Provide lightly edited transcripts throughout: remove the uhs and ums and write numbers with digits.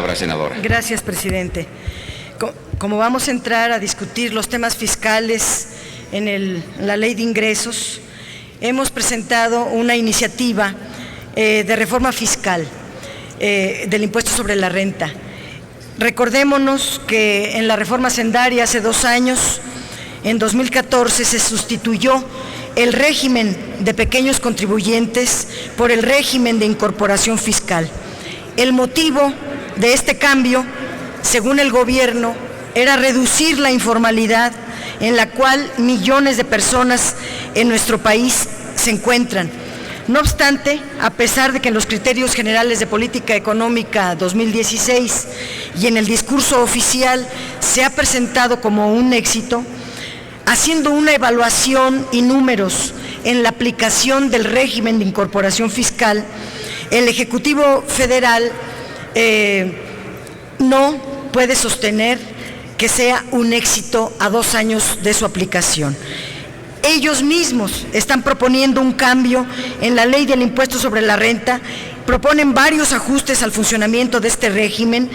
palabra, senadora. Gracias, presidente. Como vamos a entrar a discutir los temas fiscales en la Ley de Ingresos, hemos presentado una iniciativa de reforma fiscal del impuesto sobre la renta. Recordémonos que en la reforma hacendaria hace 2 años, en 2014, se sustituyó el régimen de pequeños contribuyentes por el régimen de incorporación fiscal. El motivo de este cambio, según el gobierno, era reducir la informalidad en la cual millones de personas en nuestro país se encuentran. No obstante, a pesar de que en los criterios generales de política económica 2016 y en el discurso oficial se ha presentado como un éxito, haciendo una evaluación y números en la aplicación del régimen de incorporación fiscal, el Ejecutivo Federal no puede sostener que sea un éxito a 2 años de su aplicación. Ellos mismos están proponiendo un cambio en la ley del impuesto sobre la renta, proponen varios ajustes al funcionamiento de este régimen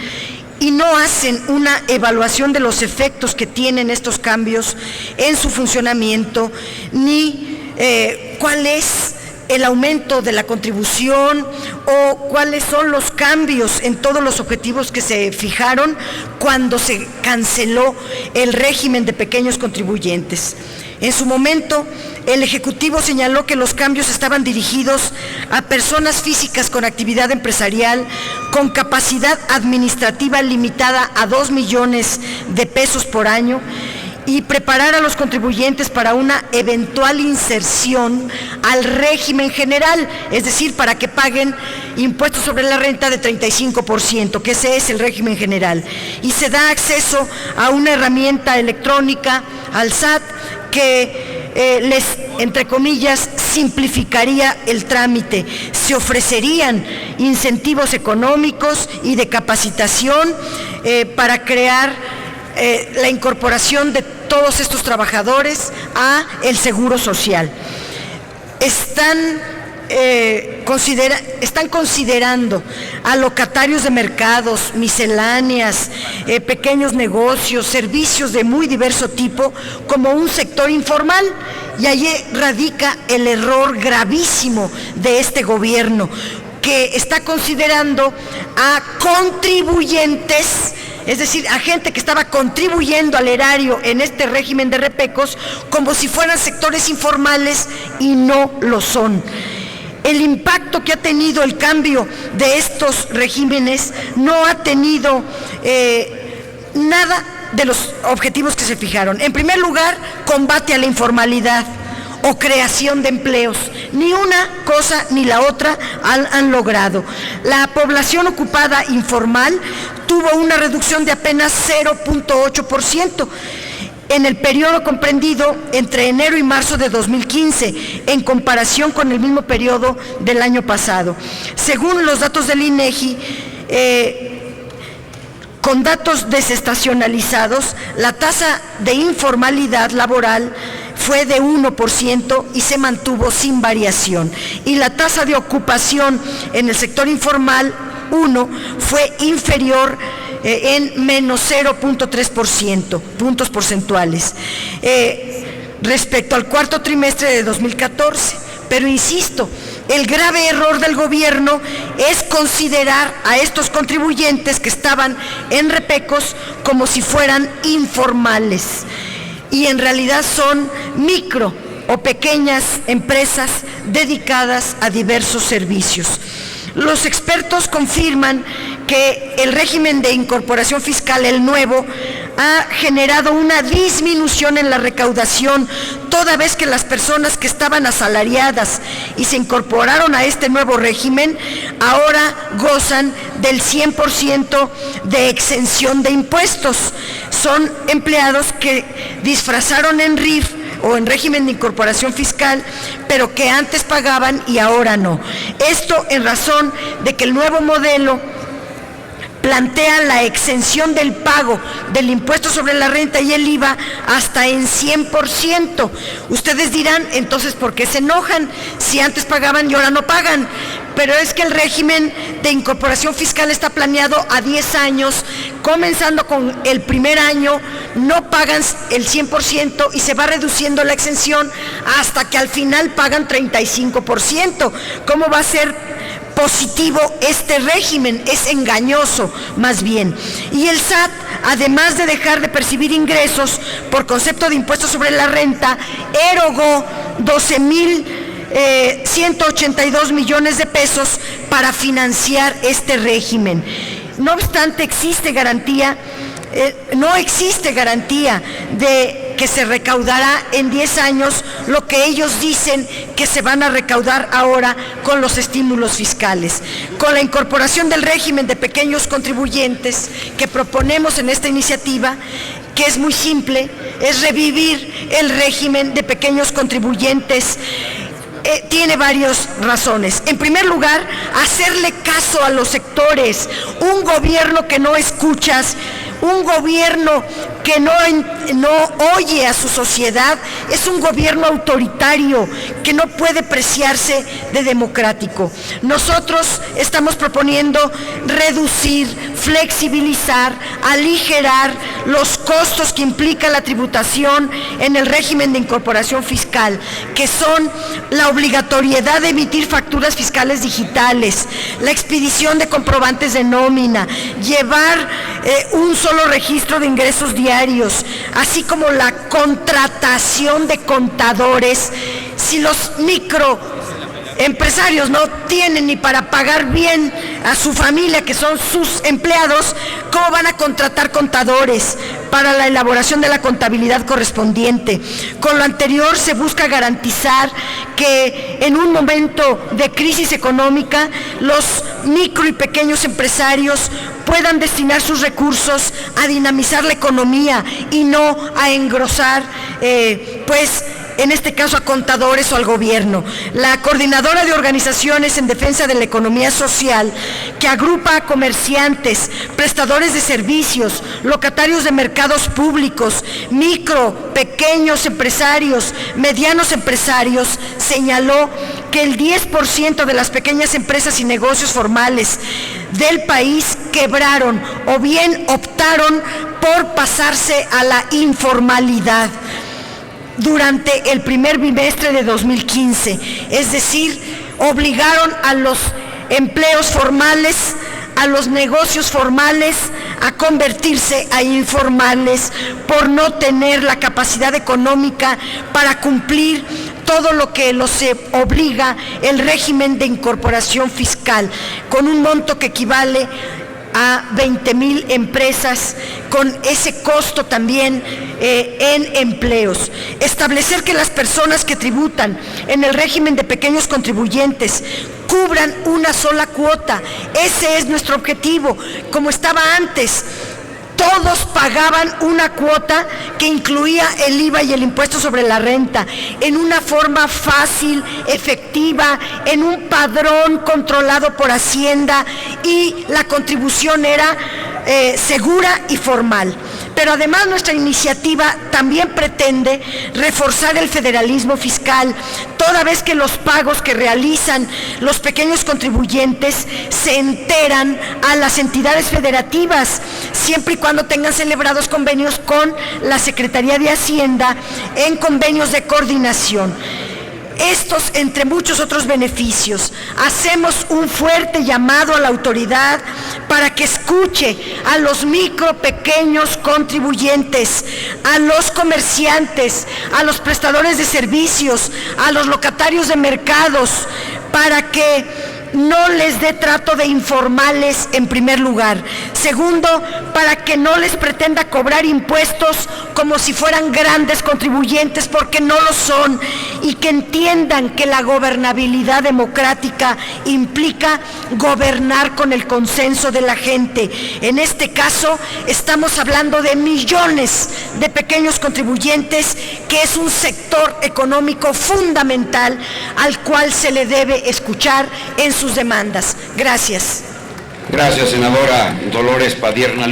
y no hacen una evaluación de los efectos que tienen estos cambios en su funcionamiento, ni cuál es el aumento de la contribución o cuáles son los cambios en todos los objetivos que se fijaron cuando se canceló el régimen de pequeños contribuyentes. En su momento, el Ejecutivo señaló que los cambios estaban dirigidos a personas físicas con actividad empresarial, con capacidad administrativa limitada a 2 millones de pesos por año, y preparar a los contribuyentes para una eventual inserción al régimen general, es decir, para que paguen impuestos sobre la renta de 35%, que ese es el régimen general. Y se da acceso a una herramienta electrónica, al SAT, que les, entre comillas, simplificaría el trámite. Se ofrecerían incentivos económicos y de capacitación para crear la incorporación de todos estos trabajadores a el seguro social. Están considerando a locatarios de mercados, misceláneas, pequeños negocios, servicios de muy diverso tipo como un sector informal, y allí radica el error gravísimo de este gobierno, que está considerando a contribuyentes, es decir, a gente que estaba contribuyendo al erario en este régimen de repecos, como si fueran sectores informales, y no lo son. El impacto que ha tenido el cambio de estos regímenes no ha tenido nada de los objetivos que se fijaron. En primer lugar, combate a la informalidad o creación de empleos. Ni una cosa ni la otra han logrado. La población ocupada informal tuvo una reducción de apenas 0.8% en el periodo comprendido entre enero y marzo de 2015, en comparación con el mismo periodo del año pasado. Según los datos del INEGI, con datos desestacionalizados, la tasa de informalidad laboral fue de 1% y se mantuvo sin variación. Y la tasa de ocupación en el sector informal, 1, fue inferior en menos 0.3%, puntos porcentuales, respecto al cuarto trimestre de 2014. Pero insisto, el grave error del gobierno es considerar a estos contribuyentes que estaban en repecos como si fueran informales, y en realidad son micro o pequeñas empresas dedicadas a diversos servicios. Los expertos confirman que el régimen de incorporación fiscal, el nuevo, ha generado una disminución en la recaudación, toda vez que las personas que estaban asalariadas y se incorporaron a este nuevo régimen, ahora gozan del 100% de exención de impuestos. Son empleados que disfrazaron en RIF o en régimen de incorporación fiscal, pero que antes pagaban y ahora no. Esto en razón de que el nuevo modelo plantea la exención del pago del impuesto sobre la renta y el IVA hasta en 100%. Ustedes dirán, entonces, ¿por qué se enojan? Si antes pagaban y ahora no pagan. pero es que el régimen de incorporación fiscal está planeado a 10 años, comenzando con el primer año, no pagan el 100% y se va reduciendo la exención hasta que al final pagan 35%. ¿Cómo va a ser positivo este régimen? Es engañoso, más bien. Y el SAT, además de dejar de percibir ingresos por concepto de impuesto sobre la renta, erogó 12,182 millones de pesos para financiar este régimen. No obstante, no existe garantía de que se recaudará en 10 años lo que ellos dicen que se van a recaudar ahora con los estímulos fiscales. Con la incorporación del régimen de pequeños contribuyentes que proponemos en esta iniciativa, que es muy simple, es revivir el régimen de pequeños contribuyentes. Tiene varias razones. En primer lugar, hacerle caso a los sectores. Un gobierno que no escuchas, un gobierno que no oye a su sociedad, es un gobierno autoritario que no puede preciarse de democrático. Nosotros estamos proponiendo reducir, flexibilizar, aligerar los costos que implica la tributación en el régimen de incorporación fiscal, que son la obligatoriedad de emitir facturas fiscales digitales, la expedición de comprobantes de nómina, llevar un solo registro de ingresos diarios, así como la contratación de contadores. Si los microempresarios no tienen ni para pagar bien a su familia, que son sus empleados, ¿cómo van a contratar contadores para la elaboración de la contabilidad correspondiente? Con lo anterior se busca garantizar que en un momento de crisis económica los micro y pequeños empresarios puedan destinar sus recursos a dinamizar la economía y no a engrosar, en este caso a contadores o al gobierno. La Coordinadora de Organizaciones en Defensa de la Economía Social, que agrupa a comerciantes, prestadores de servicios, locatarios de mercados públicos, micro, pequeños empresarios, medianos empresarios, señaló que el 10% de las pequeñas empresas y negocios formales del país quebraron o bien optaron por pasarse a la informalidad durante el primer bimestre de 2015, es decir, obligaron a los empleos formales, a los negocios formales a convertirse a informales por no tener la capacidad económica para cumplir todo lo que los obliga el régimen de incorporación fiscal, con un monto que equivale a 20,000 empresas, con ese costo también en empleos. Establecer que las personas que tributan en el régimen de pequeños contribuyentes cubran una sola cuota. Ese es nuestro objetivo, como estaba antes. Todos pagaban una cuota que incluía el IVA y el impuesto sobre la renta, en una forma fácil, efectiva, en un padrón controlado por Hacienda, y la contribución era segura y formal. Pero además nuestra iniciativa también pretende reforzar el federalismo fiscal, toda vez que los pagos que realizan los pequeños contribuyentes se enteran a las entidades federativas, siempre y cuando tengan celebrados convenios con la Secretaría de Hacienda en convenios de coordinación. Estos, entre muchos otros beneficios, hacemos un fuerte llamado a la autoridad para que escuche a los micro, pequeños contribuyentes, a los comerciantes, a los prestadores de servicios, a los locatarios de mercados, para que no les dé trato de informales en primer lugar. Segundo, para que no les pretenda cobrar impuestos como si fueran grandes contribuyentes, porque no lo son, y que entiendan que la gobernabilidad democrática implica gobernar con el consenso de la gente. En este caso, estamos hablando de millones de pequeños contribuyentes, que es un sector económico fundamental al cual se le debe escuchar en sus demandas. Gracias. Gracias, senadora Dolores Padierna.